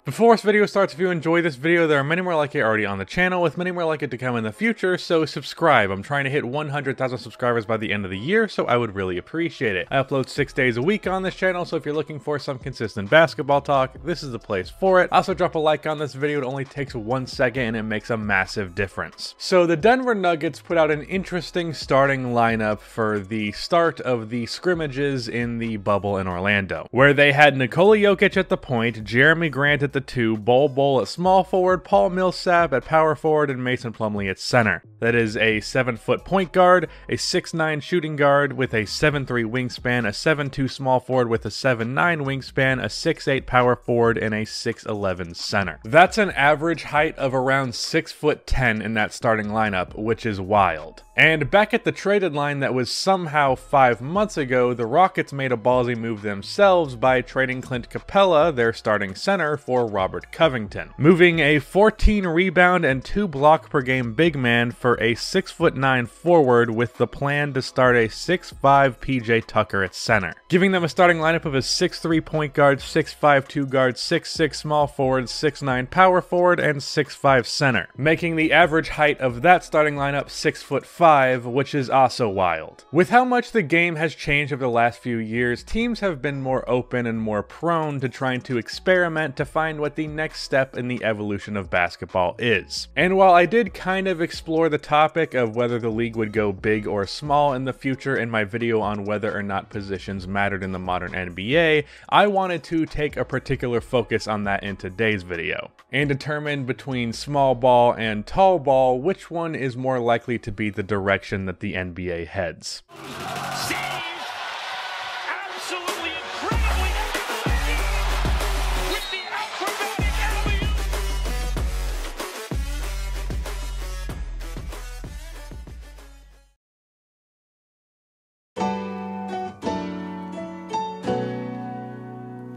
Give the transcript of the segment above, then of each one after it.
Before this video starts, if you enjoy this video, there are many more like it already on the channel, with many more like it to come in the future, so subscribe. I'm trying to hit 100,000 subscribers by the end of the year, so I would really appreciate it. I upload 6 days a week on this channel, so if you're looking for some consistent basketball talk, this is the place for it. Also, drop a like on this video. It only takes 1 second and it makes a massive difference. So the Denver Nuggets put out an interesting starting lineup for the start of the scrimmages in the bubble in Orlando, where they had Nikola Jokic at the point, Jeremy Grant at the 2, Bol at small forward, Paul Millsap at power forward, and Mason Plumlee at center. That is a 7-foot point guard, a 6'9" shooting guard with a 7'3" wingspan, a 7'2" small forward with a 7'9" wingspan, a 6'8" power forward, and a 6'11" center. That's an average height of around 6'10" in that starting lineup, which is wild. And back at the trade deadline that was somehow 5 months ago, the Rockets made a ballsy move themselves by trading Clint Capella, their starting center, for Robert Covington, moving a 14 rebound and 2 block per game big man for a 6'9" forward with the plan to start a 6'5" PJ Tucker at center, giving them a starting lineup of a 6'3" point guard, 6'5" two guard, 6'6" small forward, 6'9" power forward, and 6'5" center, making the average height of that starting lineup 6'5", which is also wild. With how much the game has changed over the last few years, teams have been more open and more prone to trying to experiment to find what the next step in the evolution of basketball is. And while I did kind of explore the topic of whether the league would go big or small in the future in my video on whether or not positions mattered in the modern NBA, I wanted to take a particular focus on that in today's video, and determine between small ball and tall ball which one is more likely to be the direction that the NBA heads.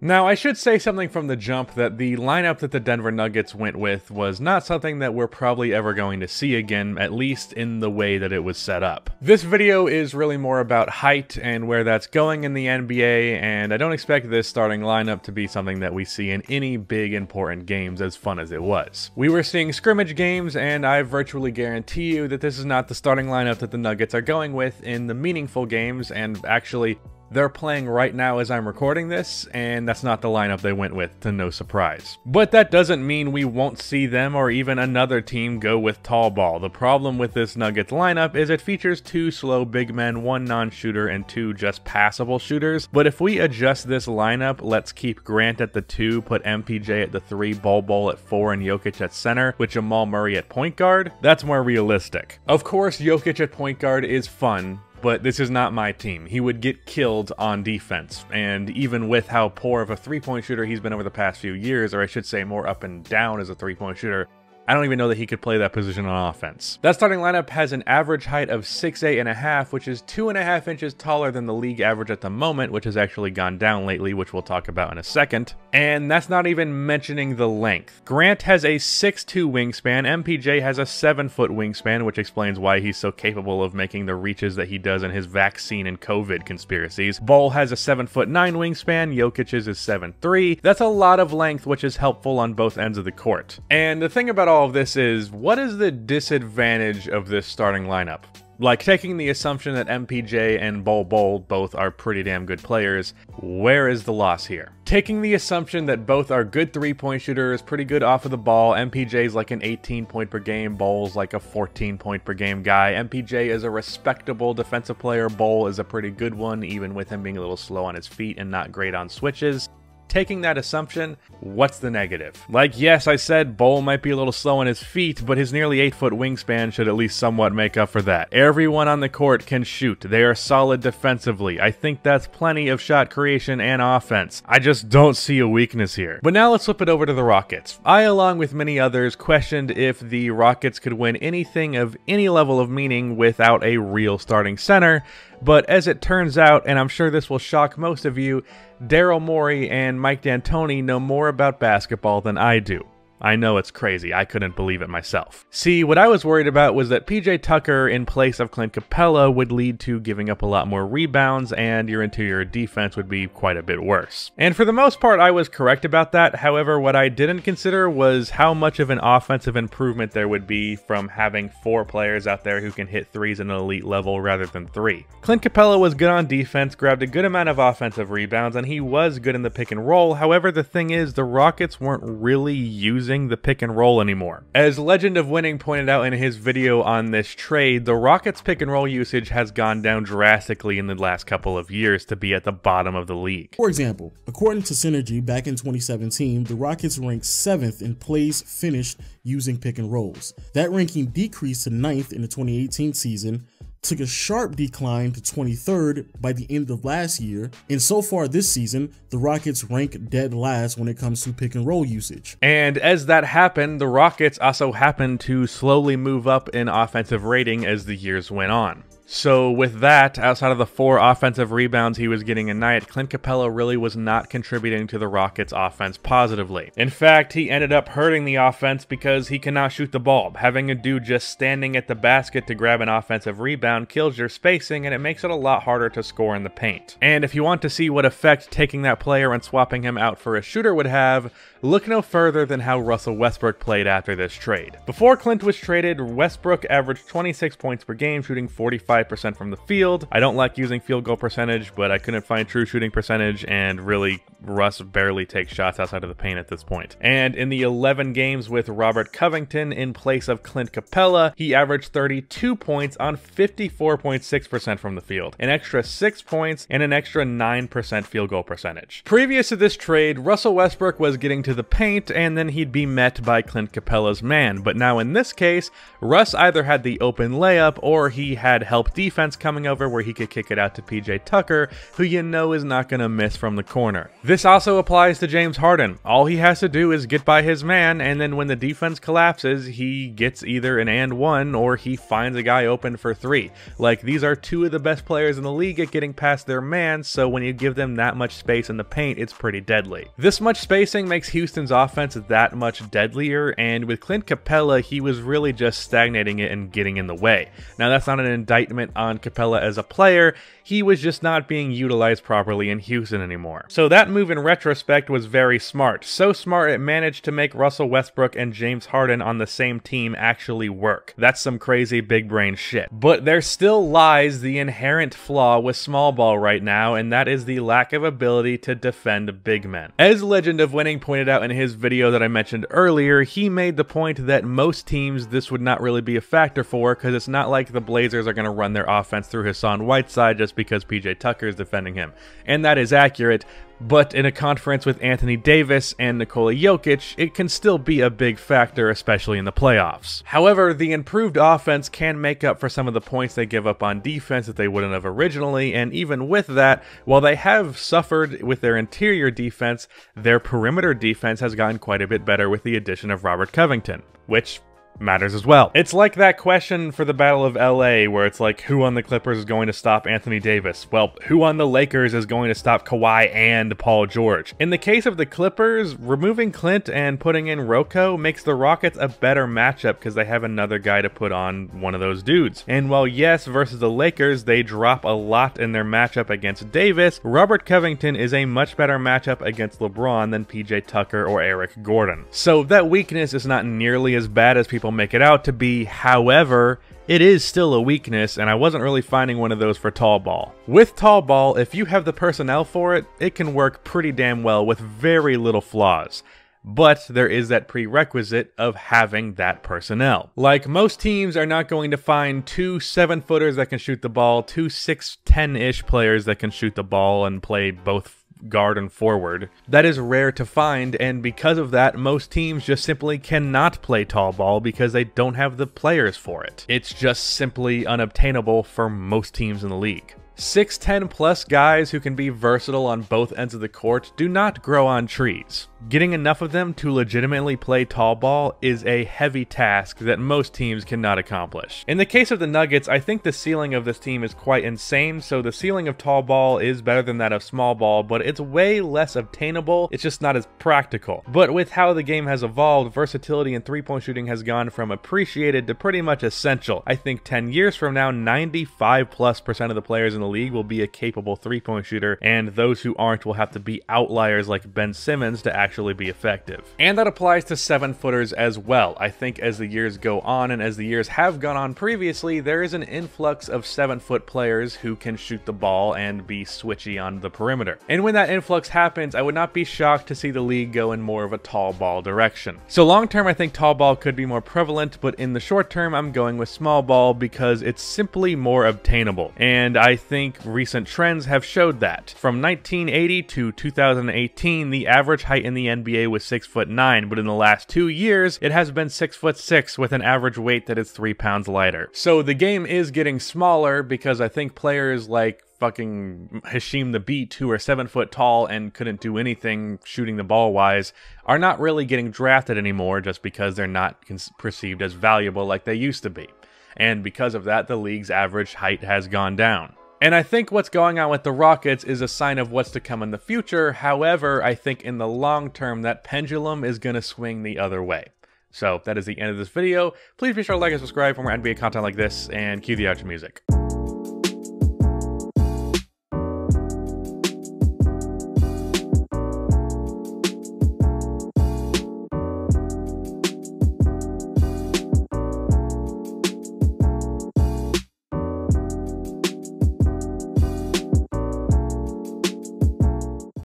Now, I should say something from the jump that the lineup that the Denver Nuggets went with was not something that we're probably ever going to see again, at least in the way that it was set up. This video is really more about height and where that's going in the NBA, and I don't expect this starting lineup to be something that we see in any big important games, as fun as it was. We were seeing scrimmage games, and I virtually guarantee you that this is not the starting lineup that the Nuggets are going with in the meaningful games, and actually, they're playing right now as I'm recording this, and that's not the lineup they went with, to no surprise. But that doesn't mean we won't see them or even another team go with tall ball. The problem with this Nuggets lineup is it features 2 slow big men, 1 non-shooter, and 2 just passable shooters. But if we adjust this lineup, let's keep Grant at the 2, put MPJ at the 3, Bol at 4, and Jokic at center, with Jamal Murray at point guard, that's more realistic. Of course, Jokic at point guard is fun, but this is not my team. He would get killed on defense, and even with how poor of a three-point shooter he's been over the past few years, or I should say more up and down as a three-point shooter, I don't even know that he could play that position on offense. That starting lineup has an average height of 6'8.5", which is 2.5 inches taller than the league average at the moment, which has actually gone down lately, which we'll talk about in a second. And that's not even mentioning the length. Grant has a 6'2" wingspan, MPJ has a 7-foot wingspan, which explains why he's so capable of making the reaches that he does in his vaccine and COVID conspiracies. Bol has a 7'9" wingspan, Jokic's is 7'3". That's a lot of length, which is helpful on both ends of the court. And the thing about all of this is, what is the disadvantage of this starting lineup? Like, taking the assumption that MPJ and Bol both are pretty damn good players, where is the loss here? Taking the assumption that both are good three-point shooters, pretty good off of the ball, MPJ's like an 18-point per game, Bol's like a 14-point per game guy. MPJ is a respectable defensive player, Bol is a pretty good one, even with him being a little slow on his feet and not great on switches. Taking that assumption, what's the negative? Like, yes, I said Bol might be a little slow on his feet, but his nearly 8-foot wingspan should at least somewhat make up for that. Everyone on the court can shoot. They are solid defensively. I think that's plenty of shot creation and offense. I just don't see a weakness here. But now let's flip it over to the Rockets. I, along with many others, questioned if the Rockets could win anything of any level of meaning without a real starting center, but as it turns out, and I'm sure this will shock most of you, Daryl Morey and Mike D'Antoni know more about basketball than I do. I know it's crazy. I couldn't believe it myself. See, what I was worried about was that PJ Tucker in place of Clint Capella would lead to giving up a lot more rebounds, and your interior defense would be quite a bit worse. And for the most part, I was correct about that. However, what I didn't consider was how much of an offensive improvement there would be from having 4 players out there who can hit threes at an elite level rather than 3. Clint Capella was good on defense, grabbed a good amount of offensive rebounds, and he was good in the pick and roll. However, the thing is, the Rockets weren't really using the pick and roll anymore. As Legend of Winning pointed out in his video on this trade, the Rockets pick and roll usage has gone down drastically in the last couple of years to be at the bottom of the league. For example, according to Synergy, back in 2017, the Rockets ranked 7th in plays finished using pick and rolls. That ranking decreased to 9th in the 2018 season, took a sharp decline to 23rd by the end of last year, and so far this season, the Rockets rank dead last when it comes to pick and roll usage. And as that happened, the Rockets also happened to slowly move up in offensive rating as the years went on. So with that, outside of the 4 offensive rebounds he was getting a night, Clint Capella really was not contributing to the Rockets' offense positively. In fact, he ended up hurting the offense because he cannot shoot the ball. Having a dude just standing at the basket to grab an offensive rebound kills your spacing, and it makes it a lot harder to score in the paint. And if you want to see what effect taking that player and swapping him out for a shooter would have, look no further than how Russell Westbrook played after this trade. Before Clint was traded, Westbrook averaged 26 points per game, shooting 45% from the field. I don't like using field goal percentage, but I couldn't find true shooting percentage, and really, Russ barely takes shots outside of the paint at this point. And in the 11 games with Robert Covington in place of Clint Capella, he averaged 32 points on 54.6% from the field, an extra 6 points, and an extra 9% field goal percentage. Previous to this trade, Russell Westbrook was getting to the paint, and then he'd be met by Clint Capella's man. But now in this case, Russ either had the open layup, or he had help defense coming over where he could kick it out to PJ Tucker, who you know is not going to miss from the corner. This also applies to James Harden. All he has to do is get by his man, and then when the defense collapses, he gets either an and one, or he finds a guy open for 3. Like, these are 2 of the best players in the league at getting past their man, so when you give them that much space in the paint, it's pretty deadly. This much spacing makes Houston's offense that much deadlier, and with Clint Capella, he was really just stagnating it and getting in the way. Now, that's not an indictment on Capella as a player, he was just not being utilized properly in Houston anymore. So that move in retrospect was very smart. So smart it managed to make Russell Westbrook and James Harden on the same team actually work. That's some crazy big brain shit. But there still lies the inherent flaw with small ball right now, and that is the lack of ability to defend big men. As Legend of Winning pointed out in his video that I mentioned earlier, he made the point that most teams this would not really be a factor for, because it's not like the Blazers are going to run their offense through Hassan Whiteside just because PJ Tucker is defending him. And that is accurate, but in a conference with Anthony Davis and Nikola Jokic, it can still be a big factor, especially in the playoffs. However, the improved offense can make up for some of the points they give up on defense that they wouldn't have originally, and even with that, while they have suffered with their interior defense, their perimeter defense has gotten quite a bit better with the addition of Robert Covington, which matters as well. It's like that question for the Battle of LA where it's like, who on the Clippers is going to stop Anthony Davis? Well, who on the Lakers is going to stop Kawhi and Paul George? In the case of the Clippers, removing Clint and putting in Rocco makes the Rockets a better matchup because they have another guy to put on one of those dudes. And while yes, versus the Lakers, they drop a lot in their matchup against Davis, Robert Covington is a much better matchup against LeBron than PJ Tucker or Eric Gordon. So that weakness is not nearly as bad as people make it out to be. However, it is still a weakness, and I wasn't really finding one of those for tall ball. With tall ball, if you have the personnel for it, it can work pretty damn well with very little flaws. But there is that prerequisite of having that personnel. Like, most teams are not going to find 2 7-footers that can shoot the ball, 2 6'10"-ish players that can shoot the ball and play both guard and forward. That is rare to find, and because of that, most teams just simply cannot play tall ball because they don't have the players for it. It's just simply unobtainable for most teams in the league. 6'10 plus guys who can be versatile on both ends of the court do not grow on trees. Getting enough of them to legitimately play tall ball is a heavy task that most teams cannot accomplish. In the case of the Nuggets, I think the ceiling of this team is quite insane, so the ceiling of tall ball is better than that of small ball, but it's way less obtainable, it's just not as practical. But with how the game has evolved, versatility in three-point shooting has gone from appreciated to pretty much essential. I think 10 years from now, 95+% of the players in the league will be a capable three-point shooter, and those who aren't will have to be outliers like Ben Simmons to actually be effective. And that applies to 7-footers as well. I think as the years go on, and as the years have gone on previously, there is an influx of 7-foot players who can shoot the ball and be switchy on the perimeter. And when that influx happens, I would not be shocked to see the league go in more of a tall ball direction. So long term, I think tall ball could be more prevalent, but in the short term, I'm going with small ball because it's simply more obtainable. And I think recent trends have showed that. From 1980 to 2018, the average height in the NBA was 6'9", but in the last 2 years, it has been 6'6", with an average weight that is 3 pounds lighter. So the game is getting smaller because I think players like fucking Hashim the Beat, who are 7 foot tall and couldn't do anything shooting the ball wise, are not really getting drafted anymore just because they're not perceived as valuable like they used to be. And because of that, the league's average height has gone down. And I think what's going on with the Rockets is a sign of what's to come in the future. However, I think in the long term, that pendulum is going to swing the other way. So that is the end of this video. Please be sure to like and subscribe for more NBA content like this, and cue the outro music.